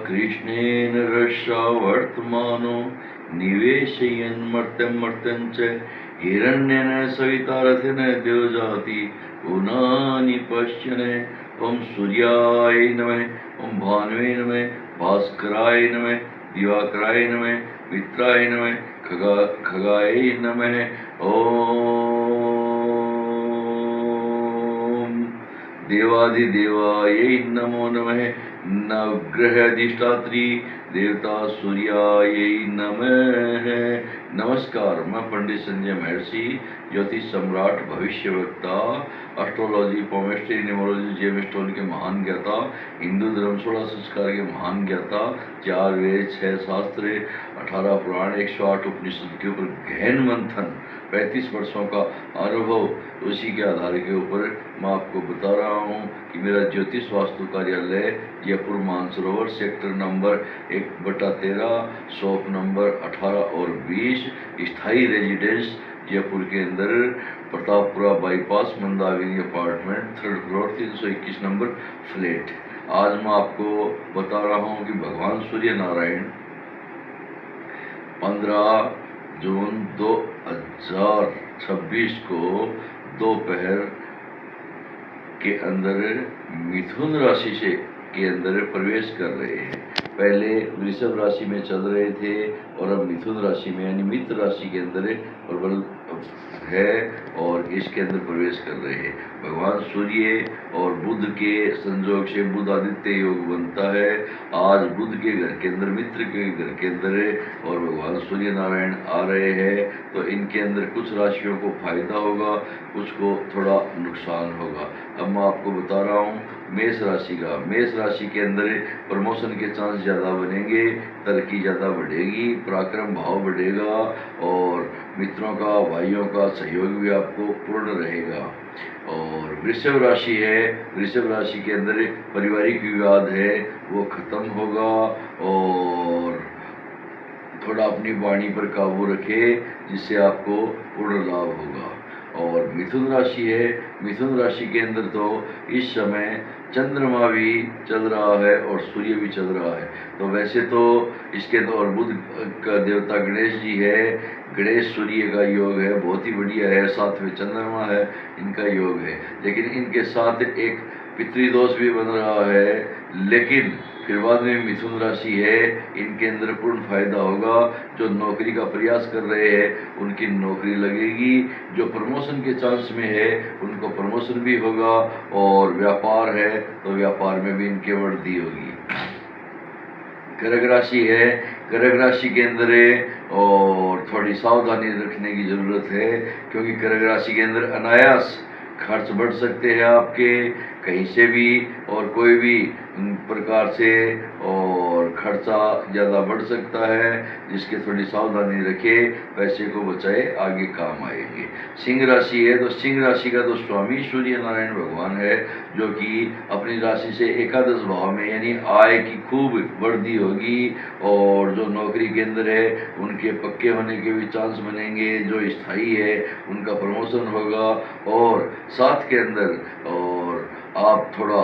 कृष्णेन रक्षा वर्तमानो निवेशयन्मर्त्यमर्त्यं च हिरण्येन सविता रथेन द्योजाति पुनानि पश्यन्। ओम सूर्याय नमः, ओम भानुवे नमः, भास्कराय नमः, दिवाकराय नमः, मित्राय नमः, खगाय नमः। ओम देवादिदेवाय नमो नमः। नवग्रह अधिष्ठात्री देवता सूर्याय नमः। नमस्कार, मैं पंडित संजय महर्षि, ज्योतिष सम्राट, भविष्यवक्ता, एस्ट्रोलॉजी, पोमेस्ट्री, न्यूमरोलॉजी, जेमिस्ट्रोल के महान ज्ञाता, हिंदू धर्म 16 संस्कार के महान ज्ञाता, 4 वेद, 6 शास्त्र, 18 पुराण, 108 उपनिषद के ऊपर गहन मंथन, 35 वर्षों का अनुभव, उसी के आधार के ऊपर मैं आपको बता रहा हूँ कि मेरा ज्योतिष वास्तु कार्यालय Jaipur Mansarovar, sector number 1/13, shop number 18 और 20, स्थायी रेजिडेंस जयपुर के अंदर, Pratappura bypass, Mandakini apartment, 3rd floor, 321 number flat. आज मैं आपको बता रहा हूँ कि भगवान सूर्य नारायण 15 जून 2026 को दोपहर के अंदर मिथुन राशि से के अंदर प्रवेश कर रहे हैं। पहले वृषभ राशि में चल रहे थे और अब मिथुन राशि में यानी मित्र राशि के अंदर प्रबल है और इसके अंदर प्रवेश कर रहे हैं। भगवान सूर्य और बुध के संयोग से बुध आदित्य योग बनता है। आज बुध के घर के अंदर, मित्र के घर के अंदर और भगवान सूर्य नारायण आ रहे हैं, तो इनके अंदर कुछ राशियों को फायदा होगा, कुछ को थोड़ा नुकसान होगा। अब मैं आपको बता रहा हूँ मेष राशि का। मेष राशि के अंदर प्रमोशन के चांस ज़्यादा बनेंगे, तरक्की ज़्यादा बढ़ेगी, पराक्रम भाव बढ़ेगा और मित्रों का, भाइयों का सहयोग भी आपको पूर्ण रहेगा। और वृषभ राशि है, वृषभ राशि के अंदर पारिवारिक विवाद है वो खत्म होगा और थोड़ा अपनी वाणी पर काबू रखे जिससे आपको पूर्ण लाभ होगा। और मिथुन राशि है, मिथुन राशि के अंदर तो इस समय चंद्रमा भी चल रहा है और सूर्य भी चल रहा है। तो वैसे तो इसके तो और बुध का देवता गणेश जी है, गणेश सूर्य का योग है, बहुत ही बढ़िया है, साथ में चंद्रमा है, इनका योग है। लेकिन इनके साथ एक पितृदोष भी बन रहा है, लेकिन फिर बाद में मिथुन राशि है, इनके अंदर पूर्ण फायदा होगा। जो नौकरी का प्रयास कर रहे हैं उनकी नौकरी लगेगी, जो प्रमोशन के चांस में है उनको प्रमोशन भी होगा और व्यापार है तो व्यापार में भी इनके वृद्धि होगी। कर्क राशि है, कर्क राशि के अंदर और थोड़ी सावधानी रखने की जरूरत है, क्योंकि कर्क राशि के अंदर अनायास खर्च बढ़ सकते हैं आपके कहीं से भी और कोई भी प्रकार से, और खर्चा ज़्यादा बढ़ सकता है, जिसके थोड़ी सावधानी रखे, पैसे को बचाए, आगे काम आएंगे। सिंह राशि है, तो सिंह राशि का तो स्वामी सूर्य नारायण भगवान है, जो कि अपनी राशि से एकादश भाव में, यानी आय की खूब वृद्धि होगी और जो नौकरी के अंदर है उनके पक्के होने के भी चांस बनेंगे, जो स्थायी है उनका प्रमोशन होगा। और साथ के अंदर और आप थोड़ा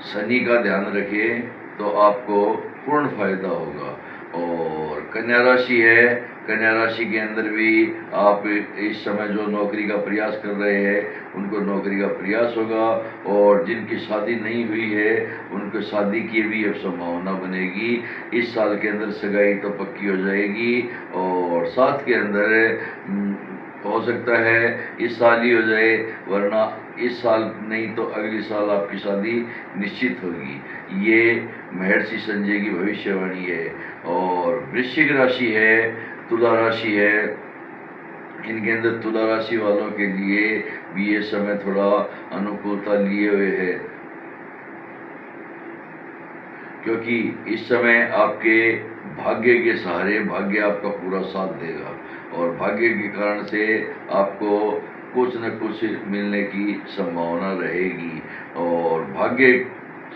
शनि का ध्यान रखें तो आपको पूर्ण फायदा होगा। और कन्या राशि है, कन्या राशि के अंदर भी आप इस समय जो नौकरी का प्रयास कर रहे हैं उनको नौकरी का प्रयास होगा, और जिनकी शादी नहीं हुई है उनको शादी की भी अब संभावना बनेगी। इस साल के अंदर सगाई तो पक्की हो जाएगी, और साथ के अंदर हो सकता है इस साल ही हो जाए, वरना इस साल नहीं तो अगले साल आपकी शादी निश्चित होगी। ये महर्षि संजय की भविष्यवाणी है। और वृश्चिक राशि है, तुला राशि है, इनके अंदर तुला राशि वालों के लिए भी ये समय थोड़ा अनुकूलता लिए हुए है, क्योंकि इस समय आपके भाग्य के सहारे भाग्य आपका पूरा साथ देगा, और भाग्य के कारण से आपको कुछ न कुछ मिलने की संभावना रहेगी। और भाग्य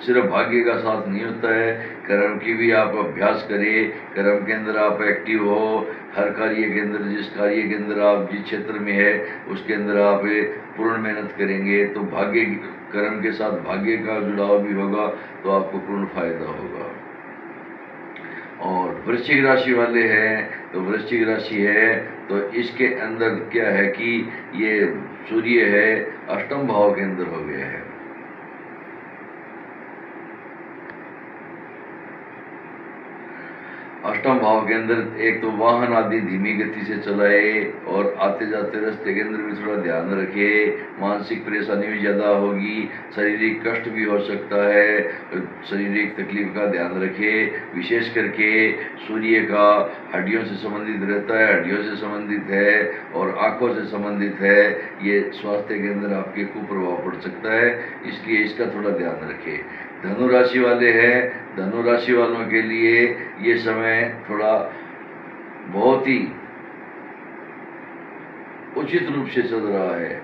सिर्फ भाग्य का साथ नहीं होता है, कर्म की भी आप अभ्यास करें, कर्म के अंदर आप एक्टिव हो, हर कार्य के अंदर, जिस कार्य के अंदर आप जिस क्षेत्र में है उसके अंदर आप पूर्ण मेहनत करेंगे तो भाग्य, कर्म के साथ भाग्य का जुड़ाव भी होगा, तो आपको पूर्ण फायदा होगा। और वृश्चिक राशि वाले हैं तो वृश्चिक राशि है तो इसके अंदर क्या है कि ये सूर्य है अष्टम भाव के अंदर हो गया है। अष्टम भाव के अंदर एक तो वाहन आदि धीमी गति से चलाए और आते जाते रास्ते के अंदर भी थोड़ा ध्यान रखे। मानसिक परेशानी भी ज़्यादा होगी, शारीरिक कष्ट भी हो सकता है, शारीरिक तकलीफ का ध्यान रखे। विशेष करके सूर्य का हड्डियों से संबंधित रहता है, हड्डियों से संबंधित है और आंखों से संबंधित है। ये स्वास्थ्य के अंदर आपके कुप्रभाव पड़ सकता है, इसलिए इसका थोड़ा ध्यान रखें। धनु राशि वाले हैं, धनु राशि वालों के लिए ये समय थोड़ा बहुत ही उचित रूप से चल रहा है।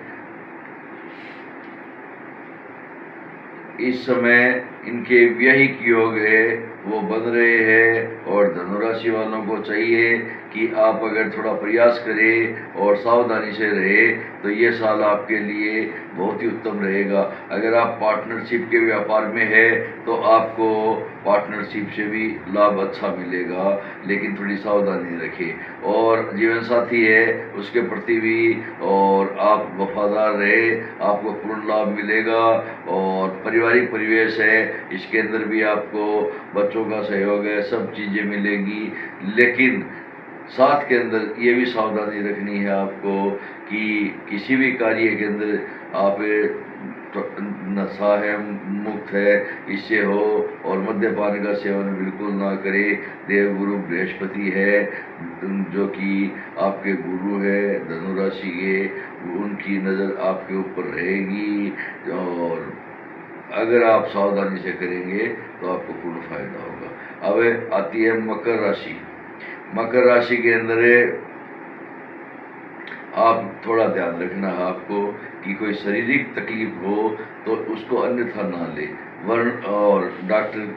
इस समय इनके वैहिक योग है वो बन रहे हैं और धनु राशि वालों को चाहिए कि आप अगर थोड़ा प्रयास करें और सावधानी से रहे तो ये साल आपके लिए बहुत ही उत्तम रहेगा। अगर आप पार्टनरशिप के व्यापार में है तो आपको पार्टनरशिप से भी लाभ अच्छा मिलेगा, लेकिन थोड़ी सावधानी रखें। और जीवन साथी है उसके प्रति भी और आप वफादार रहे, आपको पूर्ण लाभ मिलेगा। और पारिवारिक परिवेश है इसके अंदर भी आपको बच्चों का सहयोग है, सब चीज़ें मिलेगी। लेकिन साथ के अंदर ये भी सावधानी रखनी है आपको कि किसी भी कार्य के अंदर आप नशा है मुक्त है इससे हो और मद्यपान का सेवन बिल्कुल ना करें। देवगुरु बृहस्पति है जो कि आपके गुरु है धनु राशि के, उनकी नज़र आपके ऊपर रहेगी और अगर आप सावधानी से करेंगे तो आपको पूर्ण फायदा होगा। अब आती है मकर राशि। मकर राशि के अंदर आप थोड़ा ध्यान रखना है आपको कि कोई शारीरिक तकलीफ हो तो उसको अन्यथा ना ले, वर्ण और डॉक्टर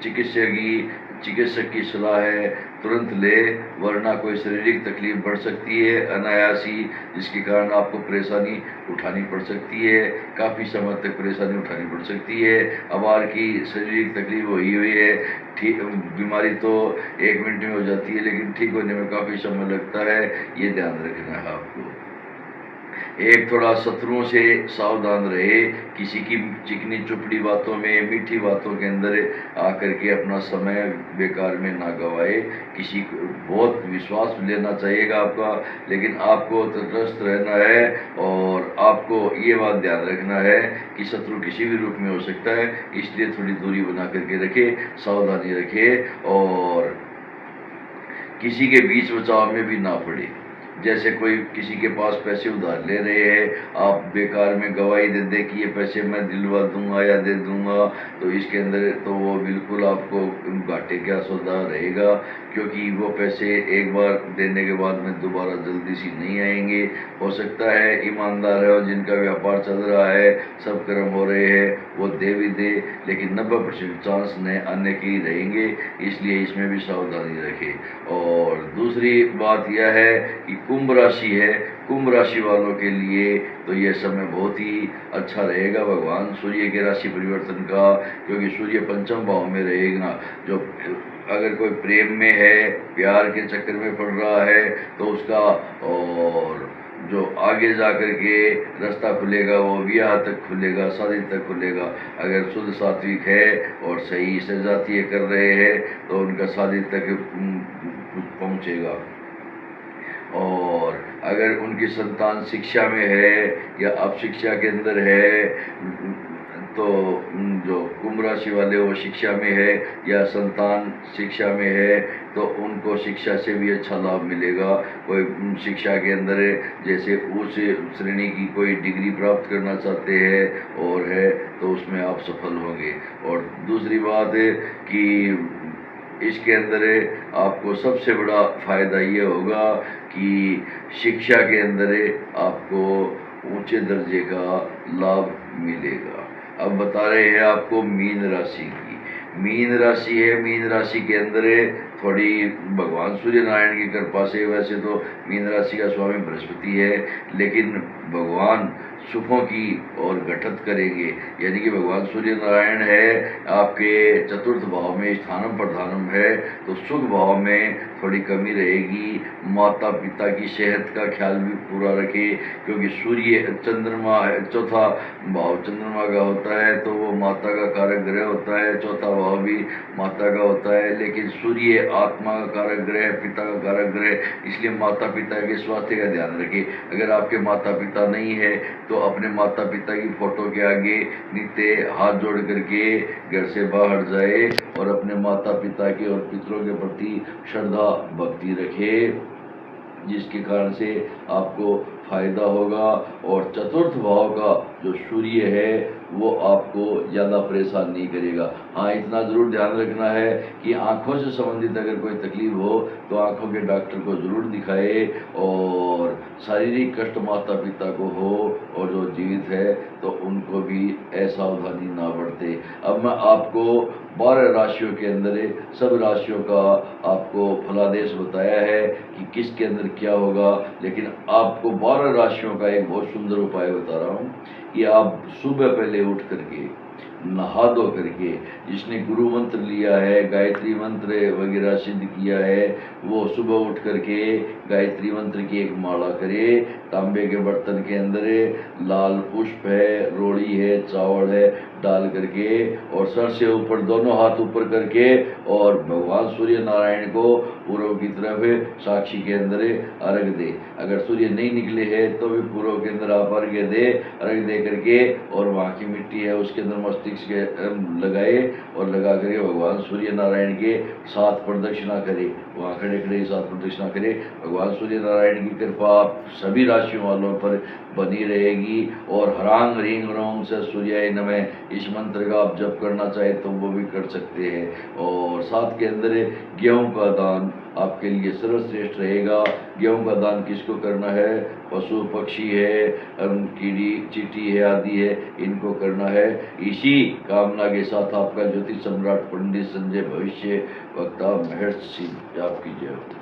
चिकित्सक की सलाह है तुरंत ले, वरना कोई शारीरिक तकलीफ बढ़ सकती है अनायासी, जिसके कारण आपको परेशानी उठानी पड़ सकती है, काफ़ी समय तक परेशानी उठानी पड़ सकती है। अब की शारीरिक तकलीफ हुई है, ठीक बीमारी तो 1 मिनट में हो जाती है लेकिन ठीक होने में काफ़ी समय लगता है, ये ध्यान रखना है आपको। एक थोड़ा शत्रुओं से सावधान रहे, किसी की चिकनी चुपड़ी बातों में मीठी बातों के अंदर आकर के अपना समय बेकार में ना गवाए। किसी को बहुत विश्वास लेना चाहिएगा आपका, लेकिन आपको तटस्थ रहना है और आपको ये बात ध्यान रखना है कि शत्रु किसी भी रूप में हो सकता है, इसलिए थोड़ी दूरी बना करके रखे, सावधानी रखे और किसी के बीच बचाव में भी ना पड़े। जैसे कोई किसी के पास पैसे उधार ले रहे हैं, आप बेकार में गवाही दे दे कि ये पैसे मैं दिलवा दूंगा या दे दूंगा, तो इसके अंदर तो वो बिल्कुल आपको घाटे का सौदा रहेगा, क्योंकि वो पैसे एक बार देने के बाद में दोबारा जल्दी से नहीं आएंगे। हो सकता है ईमानदार है और जिनका व्यापार चल रहा है, सब कर्म हो रहे हैं, वो दे भी दे, लेकिन 90% चांस नए आने के ही रहेंगे, इसलिए इसमें भी सावधानी रखें। और दूसरी बात यह है कि कुंभ राशि है, कुंभ राशि वालों के लिए तो यह समय बहुत ही अच्छा रहेगा भगवान सूर्य के राशि परिवर्तन का, क्योंकि सूर्य पंचम भाव में रहेगा। जो अगर कोई प्रेम में है, प्यार के चक्कर में पड़ रहा है, तो उसका और जो आगे जा कर के रास्ता खुलेगा वो विवाह तक खुलेगा, शादी तक खुलेगा। अगर शुद्ध सात्विक है और सही से जातीय कर रहे हैं तो उनका शादी तक पहुँचेगा। और अगर उनकी संतान शिक्षा में है या अब शिक्षा के अंदर है, तो जो कुंभ राशि वाले वो शिक्षा में है या संतान शिक्षा में है, तो उनको शिक्षा से भी अच्छा लाभ मिलेगा। कोई शिक्षा के अंदर जैसे उस श्रेणी की कोई डिग्री प्राप्त करना चाहते हैं और है तो उसमें आप सफल होंगे। और दूसरी बात है कि इसके अंदर आपको सबसे बड़ा फ़ायदा ये होगा कि शिक्षा के अंदर आपको ऊंचे दर्जे का लाभ मिलेगा। अब बता रहे हैं आपको मीन राशि की। मीन राशि है, मीन राशि के अंदर थोड़ी भगवान सूर्य नारायण की कृपा से, वैसे तो मीन राशि का स्वामी बृहस्पति है, लेकिन भगवान सुखों की ओर गठित करेंगे। यानी कि भगवान सूर्य नारायण है आपके चतुर्थ भाव में स्थानम प्रधानम है, तो सुख भाव में थोड़ी कमी रहेगी। माता पिता की सेहत का ख्याल भी पूरा रखें, क्योंकि सूर्य चंद्रमा है, चौथा भाव चंद्रमा का होता है, तो वो माता का कारक ग्रह होता है। चौथा भाव भी माता का होता है, लेकिन सूर्य आत्मा का कारक ग्रह, पिता का कारक ग्रह, इसलिए माता पिता के स्वास्थ्य का ध्यान रखें। अगर आपके माता पिता नहीं है तो अपने माता पिता की फोटो के आगे नित्य हाथ जोड़ करके घर से बाहर जाए और अपने माता पिता के और पितरों के प्रति श्रद्धा भक्ति रखे, जिसके कारण से आपको फायदा होगा। और चतुर्थ भाव का जो सूर्य है वो आपको ज़्यादा परेशान नहीं करेगा। हाँ, इतना ज़रूर ध्यान रखना है कि आँखों से संबंधित अगर कोई तकलीफ हो तो आँखों के डॉक्टर को ज़रूर दिखाए, और शारीरिक कष्ट माता पिता को हो और जो जीवित है तो उनको भी असावधानी ना बरते। अब मैं आपको 12 राशियों के अंदर सब राशियों का आपको फलादेश बताया है कि किसके अंदर क्या होगा, लेकिन आपको 12 राशियों का एक बहुत सुंदर उपाय बता रहा हूँ कि आप सुबह पहले उठ करके नहा धो करके, जिसने गुरु मंत्र लिया है, गायत्री मंत्र वगैरह सिद्ध किया है, वो सुबह उठ करके गायत्री मंत्र की एक माला करे। तांबे के बर्तन के अंदर लाल पुष्प है, रोड़ी है, चावल है डाल करके, और सर से ऊपर दोनों हाथ ऊपर करके, और भगवान सूर्य नारायण को पूर्व की तरफ साक्षी के अंदर अर्घ दे। अगर सूर्य नहीं निकले हैं तो भी पूर्व के अंदर आप अर्घ दे करके, और वहाँ की मिट्टी है उसके अंदर मस्तिष्क के लगाए, और लगा करके भगवान सूर्य नारायण के 7 प्रदक्षिणा करे। वहाँ खड़े खड़े 7 प्रदक्षिणा करे। भगवान सूर्य नारायण की कृपा आप सभी राशियों वालों पर बनी रहेगी। और ह्रांग ह्रींग ह्रोंग से सूर्याय नमः इस मंत्र का आप जप करना चाहे तो वो भी कर सकते हैं। और साथ के अंदर गेहूं का दान आपके लिए सर्वश्रेष्ठ रहेगा। गेहूं का दान किसको करना है? पशु पक्षी है, कीड़ी चींटी है आदि है, इनको करना है। इसी कामना के साथ आपका ज्योतिष सम्राट पंडित संजय भविष्य वक्ता महर्षि आपकी जय हो।